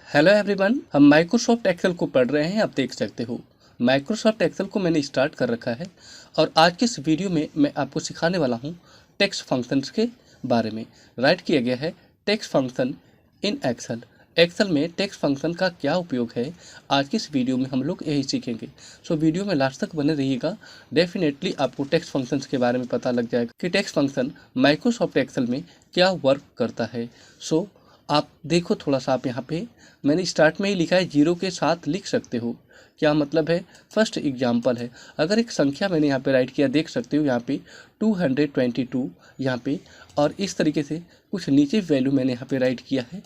Hello everyone, हम Microsoft Excel को पढ़ रहे हैं। आप देख सकते हो माइक्रोसॉफ्ट एक्सेल को मैंने स्टार्ट कर रखा है और आज के इस वीडियो में मैं आपको सिखाने वाला हूं टेक्स्ट फंक्शंस के बारे में। राइट किया गया है text function in excel. Excel में टेक्स्ट फंक्शन का क्या उपयोग है, आज की इस वीडियो में हम लोग यही सीखेंगे। सो वीडियो में लास्ट तक बने रहिएगा। डेफिनेटली आपको टेक्स्ट फंक्शंस के बारे में पता लग जाएगा कि टेक्स्ट फंक्शन माइक्रोसॉफ्ट एक्सेल में क्या वर्क करता है। सो आप देखो थोड़ा सा, आप यहाँ पे मैंने स्टार्ट में ही लिखा है जीरो के साथ लिख सकते हो। क्या मतलब है? फर्स्ट एग्जाम्पल है, अगर एक संख्या मैंने यहाँ पे राइट किया, देख सकते हो यहाँ पे 222 यहाँ पे, और इस तरीके से कुछ नीचे वैल्यू मैंने यहाँ पे राइट किया है।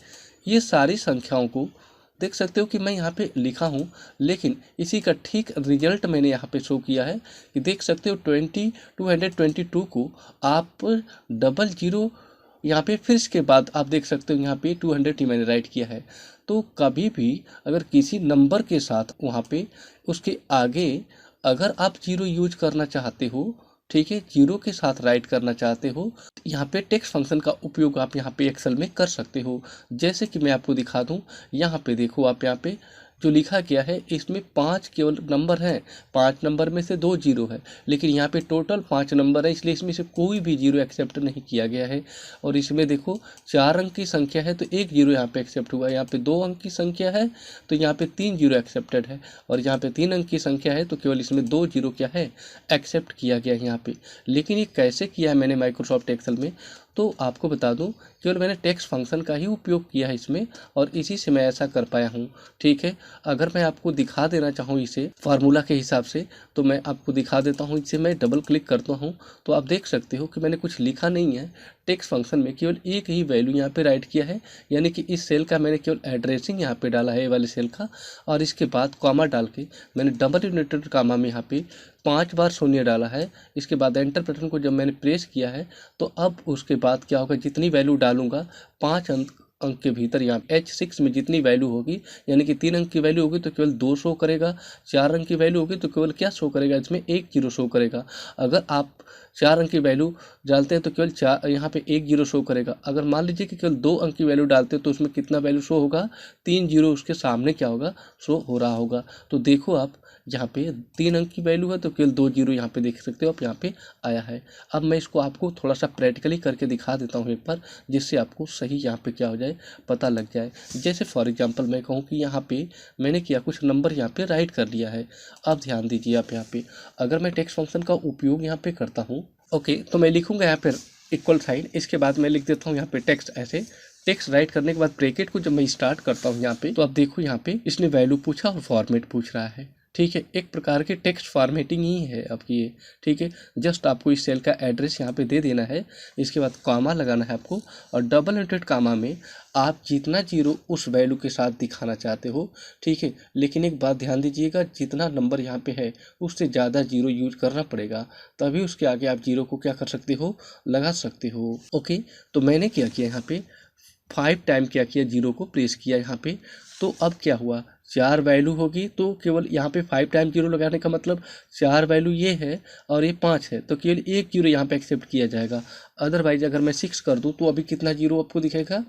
ये सारी संख्याओं को देख सकते हो कि मैं यहाँ पे लिखा हूँ, लेकिन इसी का ठीक रिजल्ट मैंने यहाँ पे शो किया है कि देख सकते हो 222 को आप डबल जीरो यहाँ पे, फिर इसके बाद आप देख सकते हो यहाँ पे 200 ही मैंने राइट किया है। तो कभी भी अगर किसी नंबर के साथ वहाँ पे उसके आगे अगर आप जीरो यूज करना चाहते हो, ठीक है, जीरो के साथ राइट करना चाहते हो, यहाँ पे टेक्स्ट फंक्शन का उपयोग आप यहाँ पे एक्सेल में कर सकते हो। जैसे कि मैं आपको दिखा दूँ, यहाँ पे देखो आप, यहाँ पे जो लिखा गया है इसमें 5 केवल नंबर हैं, 5 नंबर में से 2 जीरो है, लेकिन यहाँ पे टोटल 5 नंबर है, इसलिए इसमें से कोई भी जीरो एक्सेप्ट नहीं किया गया है। और इसमें देखो 4 अंक की संख्या है तो एक जीरो यहाँ पे एक्सेप्ट हुआ, यहाँ पे 2 अंक की संख्या है तो यहाँ पे 3 जीरो एक्सेप्टेड है, और यहाँ पे 3 अंक की संख्या है तो केवल इसमें 2 जीरो क्या है, एक्सेप्ट किया गया है यहाँ पे। लेकिन ये कैसे किया है मैंने माइक्रोसॉफ्ट एक्सेल में, तो आपको बता दूं, केवल मैंने टेक्स्ट फंक्शन का ही उपयोग किया है इसमें, और इसी से मैं ऐसा कर पाया हूं। ठीक है, अगर मैं आपको दिखा देना चाहूँ इसे फार्मूला के हिसाब से, तो मैं आपको दिखा देता हूँ। इसे मैं डबल क्लिक करता हूँ तो आप देख सकते हो कि मैंने कुछ लिखा नहीं है। टेक्स्ट फंक्शन में केवल एक ही वैल्यू यहाँ पे राइट किया है, यानी कि इस सेल का मैंने केवल एड्रेसिंग यहाँ पे डाला है, ये वाले सेल का, और इसके बाद कॉमा डाल के मैंने डबल यूनाइटेड कॉमा में यहाँ पे 5 बार शून्य डाला है। इसके बाद एंटर बटन को जब मैंने प्रेस किया है तो अब उसके बाद क्या होगा, जितनी वैल्यू डालूंगा 5 अंक के भीतर, यहाँ H6 में जितनी वैल्यू होगी, यानी कि 3 अंक की वैल्यू होगी तो केवल 2 शो करेगा, 4 अंक की वैल्यू होगी तो केवल क्या शो करेगा, इसमें 1 जीरो शो करेगा। अगर आप 4 अंक की वैल्यू डालते हैं तो केवल 4, यहाँ पे 1 जीरो शो करेगा। अगर मान लीजिए कि केवल 2 अंक की वैल्यू डालते हैं तो उसमें कितना वैल्यू शो होगा, 3 जीरो उसके सामने क्या होगा, शो हो रहा होगा। तो देखो आप, यहाँ पे 3 अंक की वैल्यू है तो केवल 2 जीरो यहाँ पे देख सकते हो आप, यहाँ पे आया है। अब मैं इसको आपको थोड़ा सा प्रैक्टिकली करके दिखा देता हूँ एक बार, जिससे आपको सही यहाँ पे क्या हो जाए, पता लग जाए। जैसे फॉर एग्जांपल मैं कहूँ कि यहाँ पे मैंने किया, कुछ नंबर यहाँ पे राइट कर लिया है। अब ध्यान दीजिए आप, यहाँ पे अगर मैं टेक्स्ट फंक्शन का उपयोग यहाँ पे करता हूँ, ओके, तो मैं लिखूँगा यहाँ पे इक्वल साइन, इसके बाद मैं लिख देता हूँ यहाँ पे टेक्स्ट। ऐसे टेक्स्ट राइट करने के बाद ब्रैकेट को जब मैं स्टार्ट करता हूँ यहाँ पे, तो आप देखो यहाँ पे इसने वैल्यू पूछा और फॉर्मेट पूछ रहा है। ठीक है, एक प्रकार की टेक्स्ट फॉर्मेटिंग ही है आपकी ये। ठीक है, जस्ट आपको इस सेल का एड्रेस यहाँ पे दे देना है, इसके बाद कॉमा लगाना है आपको, और डबल इंटेड कॉमा में आप जितना जीरो उस वैल्यू के साथ दिखाना चाहते हो। ठीक है, लेकिन एक बात ध्यान दीजिएगा, जितना नंबर यहाँ पे है उससे ज़्यादा जीरो यूज करना पड़ेगा, तभी उसके आगे आप जीरो को क्या कर सकते हो, लगा सकते हो। ओके, तो मैंने क्या किया यहाँ पे, 5 टाइम क्या किया, जीरो को प्रेस किया यहाँ पे। तो अब क्या हुआ, 4 वैल्यू होगी तो केवल यहाँ पे 5 टाइम जीरो लगाने का मतलब 4 वैल्यू ये है और ये 5 है, तो केवल एक जीरो यहाँ पे एक्सेप्ट किया जाएगा। अदरवाइज अगर मैं 6 कर दूँ तो अभी कितना जीरो आपको दिखेगा,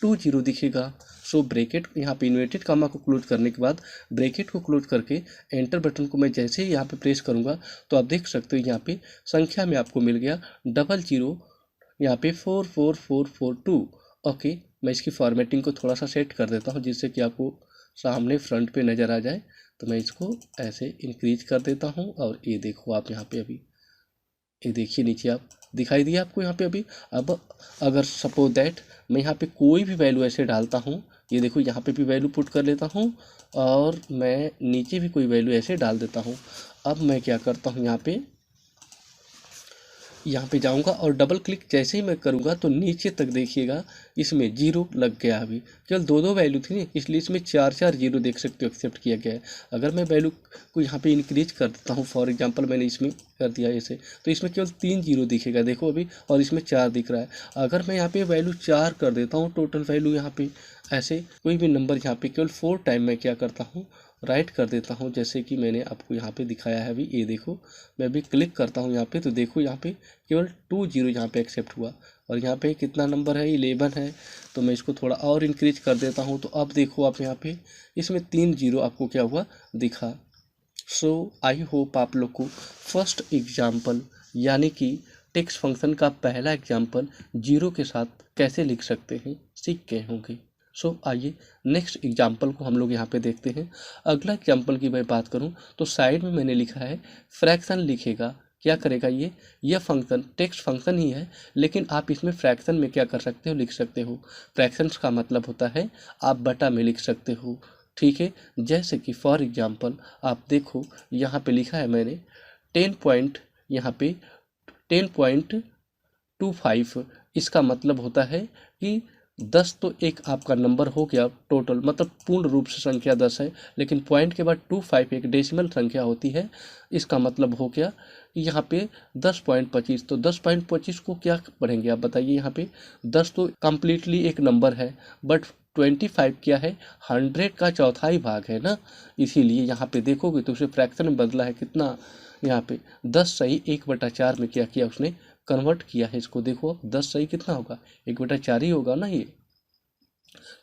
2 जीरो दिखेगा। सो ब्रैकेट यहाँ पे इन्वर्टेड कॉमा को क्लोज करने के बाद ब्रैकेट को क्लोज करके एंटर बटन को मैं जैसे ही यहाँ पे प्रेस करूँगा तो आप देख सकते हो यहाँ पे संख्या में आपको मिल गया डबल जीरो, यहाँ पे 44442। ओके, मैं इसकी फॉर्मेटिंग को थोड़ा सा सेट कर देता हूँ जिससे कि आपको सामने फ्रंट पे नज़र आ जाए। तो मैं इसको ऐसे इंक्रीज कर देता हूँ, और ये देखो आप यहाँ पे अभी, ये देखिए नीचे आप, दिखाई दिया आपको यहाँ पे अभी। अब अगर सपोज दैट मैं यहाँ पे कोई भी वैल्यू ऐसे डालता हूँ, ये देखो यहाँ पे भी वैल्यू पुट कर लेता हूँ, और मैं नीचे भी कोई वैल्यू ऐसे डाल देता हूँ। अब मैं क्या करता हूँ, यहाँ पे जाऊंगा और डबल क्लिक जैसे ही मैं करूंगा तो नीचे तक देखिएगा इसमें जीरो लग गया। अभी केवल दो दो वैल्यू थी ना, इसलिए इसमें 4 4 जीरो देख सकते हो एक्सेप्ट किया गया है। अगर मैं वैल्यू को यहाँ पे इंक्रीज कर देता हूँ, फॉर एग्जांपल मैंने इसमें कर दिया ऐसे, तो इसमें केवल 3 जीरो दिखेगा देखो अभी, और इसमें 4 दिख रहा है। अगर मैं यहाँ पे वैल्यू 4 कर देता हूँ, टोटल वैल्यू यहाँ पे ऐसे कोई भी नंबर यहाँ पे केवल 4 टाइम मैं क्या करता हूँ, राइट कर देता हूँ, जैसे कि मैंने आपको यहाँ पे दिखाया है। अभी ये देखो, मैं अभी क्लिक करता हूँ यहाँ पे तो देखो यहाँ पे केवल 2 जीरो यहाँ पे एक्सेप्ट हुआ, और यहाँ पे कितना नंबर है, 11 है। तो मैं इसको थोड़ा और इंक्रीज कर देता हूँ। तो अब देखो आप यहाँ पे इसमें 3 जीरो आपको क्या हुआ दिखा। सो आई होप आप लोग को फर्स्ट एग्जाम्पल यानी कि टेक्स्ट फंक्शन का पहला एग्जाम्पल जीरो के साथ कैसे लिख सकते हैं सीख गए होंगे। सो आइए नेक्स्ट एग्जाम्पल को हम लोग यहाँ पे देखते हैं। अगला एग्जाम्पल की मैं बात करूँ तो साइड में मैंने लिखा है फ्रैक्शन लिखेगा। क्या करेगा यह फंक्शन टेक्स्ट फंक्शन ही है, लेकिन आप इसमें फ्रैक्शन में क्या कर सकते हो, लिख सकते हो। फ्रैक्शंस का मतलब होता है आप बटा में लिख सकते हो। ठीक है, जैसे कि फॉर एग्जाम्पल आप देखो यहाँ पे लिखा है मैंने 10 पॉइंट, यहाँ पे 10.25। इसका मतलब होता है कि 10 तो एक आपका नंबर हो गया टोटल, मतलब पूर्ण रूप से संख्या 10 है, लेकिन पॉइंट के बाद 25 एक डेसिमल संख्या होती है। इसका मतलब हो गया कि यहाँ पे 10.25। तो 10.25 को क्या पढ़ेंगे आप बताइए। यहाँ पे 10 तो कम्प्लीटली एक नंबर है, बट 25 क्या है, 100 का चौथाई भाग है ना। इसीलिए यहाँ पे देखोगे तो उसे फ्रैक्शन में बदला है कितना, यहाँ पे 10 सही 1/4 में क्या किया उसने, कन्वर्ट किया है इसको। देखो 10 सही कितना होगा, 1/4 ही होगा ना ये।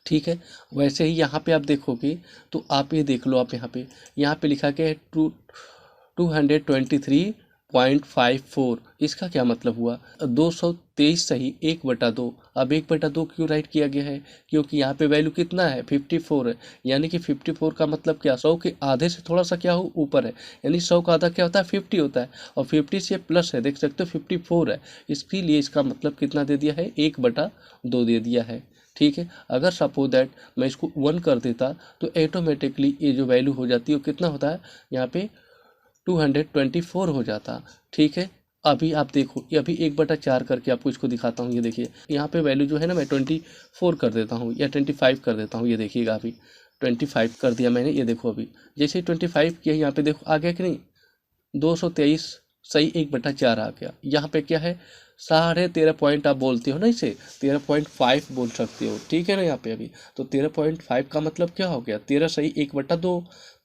ठीक है, वैसे ही यहाँ पे आप देखोगे तो आप ये देख लो, आप यहाँ पे लिखा गया है 223.54। इसका क्या मतलब हुआ, 223 सही 1/2। अब 1/2 क्यों राइट किया गया है, क्योंकि यहाँ पे वैल्यू कितना है 54 है, यानी कि 54 का मतलब क्या, 100 के आधे से थोड़ा सा क्या हो ऊपर है, यानी 100 का आधा क्या होता है 50 होता है, और 50 से प्लस है, देख सकते हो 54 है। इसके लिए इसका मतलब कितना दे दिया है, 1/2 दे दिया है। ठीक है, अगर सपोज दैट मैं इसको 1 कर देता तो ऑटोमेटिकली ये जो वैल्यू हो जाती है वो कितना होता है, यहाँ पे 224 हो जाता। ठीक है, अभी आप देखो ये अभी 1/4 करके आपको इसको दिखाता हूँ। ये देखिए यहाँ पे वैल्यू जो है ना, मैं 24 कर देता हूँ या 25 कर देता हूँ। ये देखिएगा अभी 25 कर दिया मैंने। ये देखो अभी जैसे 25 किया, यहाँ पे देखो आ गया कि नहीं, 223 सही 1/4 आ गया। यहाँ पे क्या है 13.5 पॉइंट, आप बोलते हो ना इसे 13.5 बोल सकते हो। ठीक है ना, यहाँ पे अभी तो 13.5 का मतलब क्या हो गया, 13 सही 1/2।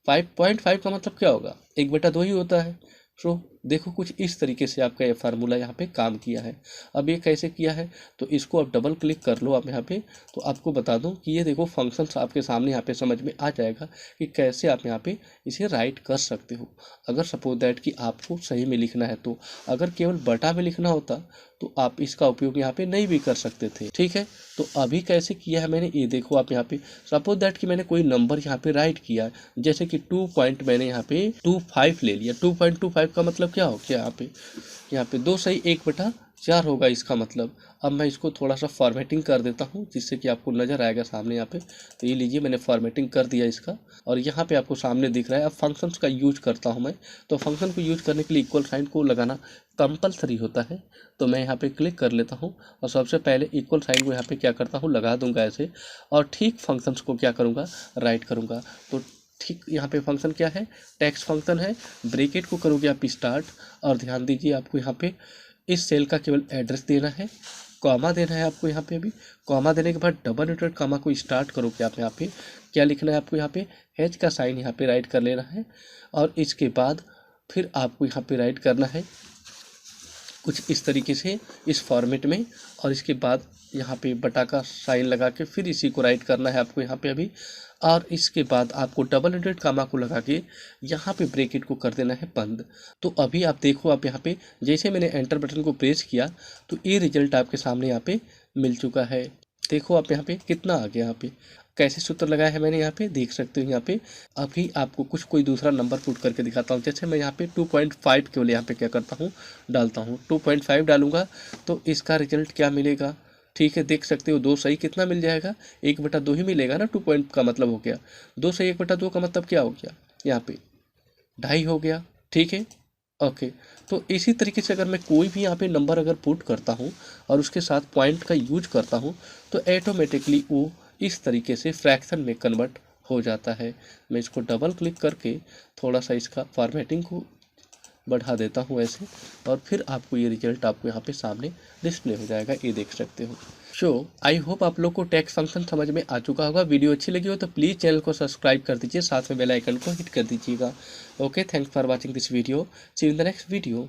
5.5 का मतलब क्या होगा, 1/2 ही होता है। सो देखो कुछ इस तरीके से आपका ये फार्मूला यहाँ पे काम किया है। अब ये कैसे किया है, तो इसको आप डबल क्लिक कर लो आप यहाँ पे, तो आपको बता दूं कि ये देखो फंक्शंस आपके सामने यहाँ पे समझ में आ जाएगा कि कैसे आप यहाँ पे इसे राइट कर सकते हो। अगर सपोज दैट कि आपको सही में लिखना है तो, अगर केवल बटा में लिखना होता तो आप इसका उपयोग यहाँ पे नहीं भी कर सकते थे। ठीक है, तो अभी कैसे किया है मैंने, ये देखो आप यहाँ पे सपोज दैट कि मैंने कोई नंबर यहाँ पे राइट किया है, जैसे कि 2 पॉइंट मैंने यहाँ पे 25 ले लिया। 2.25 का मतलब क्या हो गया, यहाँ पे 2 सही 1/4 होगा इसका मतलब। अब मैं इसको थोड़ा सा फॉर्मेटिंग कर देता हूँ जिससे कि आपको नज़र आएगा सामने यहाँ पे। तो ये लीजिए मैंने फॉर्मेटिंग कर दिया इसका, और यहाँ पे आपको सामने दिख रहा है। अब फंक्शंस का यूज करता हूँ मैं, तो फंक्शन को यूज करने के लिए इक्वल साइन को लगाना कंपलसरी होता है। तो मैं यहाँ पे क्लिक कर लेता हूँ और सबसे पहले इक्वल साइन को यहाँ पे क्या करता हूँ, लगा दूंगा ऐसे, और ठीक फंक्शंस को क्या करूँगा, राइट करूँगा। तो ठीक यहाँ पे फंक्शन क्या है, टेक्स्ट फंक्शन है। ब्रैकेट को करोगे आप स्टार्ट, और ध्यान दीजिए आपको यहाँ पे इस सेल का केवल एड्रेस देना है, कॉमा देना है आपको यहाँ पे। अभी कॉमा देने के बाद डबल इंटरेट कॉमा को स्टार्ट करोगे आप, यहाँ पे क्या लिखना है आपको, यहाँ पे एच का साइन यहाँ पे राइट कर लेना है, और इसके बाद फिर आपको यहाँ पे राइट करना है कुछ इस तरीके से इस फॉर्मेट में, और इसके बाद यहाँ पे बटा का साइन लगा के फिर इसी को राइट करना है आपको यहाँ पे अभी। और इसके बाद आपको डबल इंटरेट कामा को लगा के यहाँ पे ब्रैकेट को कर देना है बंद। तो अभी आप देखो, आप यहाँ पे जैसे मैंने एंटर बटन को प्रेस किया तो ये रिजल्ट आपके सामने यहाँ पे मिल चुका है। देखो आप यहाँ पे कितना आ गया, यहाँ पे कैसे सूत्र लगाया है मैंने, यहाँ पे देख सकते हो। यहाँ पे अभी आपको कोई दूसरा नंबर पुट करके दिखाता हूँ। जैसे मैं यहाँ पे 2.5 केवल यहाँ पे क्या करता हूँ, डालता हूँ 2.5 डालूंगा तो इसका रिजल्ट क्या मिलेगा। ठीक है, देख सकते हो 2 सही कितना मिल जाएगा, 1/2 ही मिलेगा ना। 2 पॉइंट का मतलब हो गया 2 सही 1/2 का मतलब क्या हो गया, यहाँ पे 2.5 हो गया। ठीक है, ओके। तो इसी तरीके से अगर मैं कोई भी यहाँ पे नंबर अगर पुट करता हूँ और उसके साथ पॉइंट का यूज करता हूँ तो ऑटोमेटिकली वो इस तरीके से फ्रैक्शन में कन्वर्ट हो जाता है। मैं इसको डबल क्लिक करके थोड़ा सा इसका फॉर्मेटिंग को बढ़ा देता हूँ ऐसे, और फिर आपको ये रिजल्ट आपको यहाँ पे सामने डिस्प्ले हो जाएगा, ये देख सकते हो। सो आई होप आप लोग को टेक्स्ट फंक्शन समझ में आ चुका होगा। वीडियो अच्छी लगी हो तो प्लीज़ चैनल को सब्सक्राइब कर दीजिए, साथ में बेल आइकन को हिट कर दीजिएगा। Okay, thanks for watching this video, see you in the next video.